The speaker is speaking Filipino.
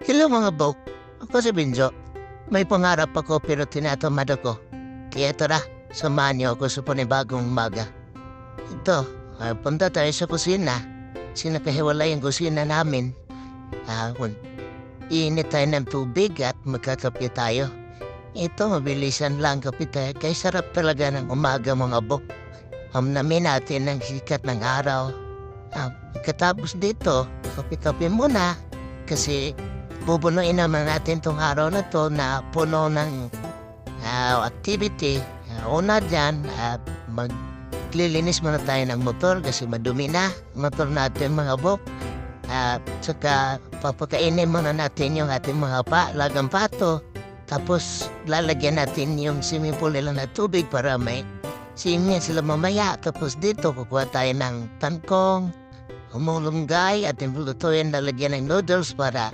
Hello mga bok, ako si Binjo. May pangarap ako pero tinatamad ako. Kaya tara, samahan niyo ako sa panibagong umaga. Ito, punta tayo sa kusina. Sinakahiwalay ang kusina namin. Iinit tayo ng tubig at magkakape tayo. Ito, mabilisan lang kape tayo. Kaya sarap talaga ng umaga mga bok. Namin natin ang sikat ng araw. Pagkatapos dito, kape-kape muna. Kasi bubunuin naman natin tong araw na to na puno ng activity. Una dyan, maglilinis muna tayo ng motor kasi madumi na motor natin mga bok. Saka papakainin muna natin yung ating mga lagang pato. Tapos lalagyan natin yung swimming pool nila na tubig para may swimming sila mamaya. Tapos dito kukuha tayo ng tangkong, umulunggay at lutuin lalagyan ng noodles para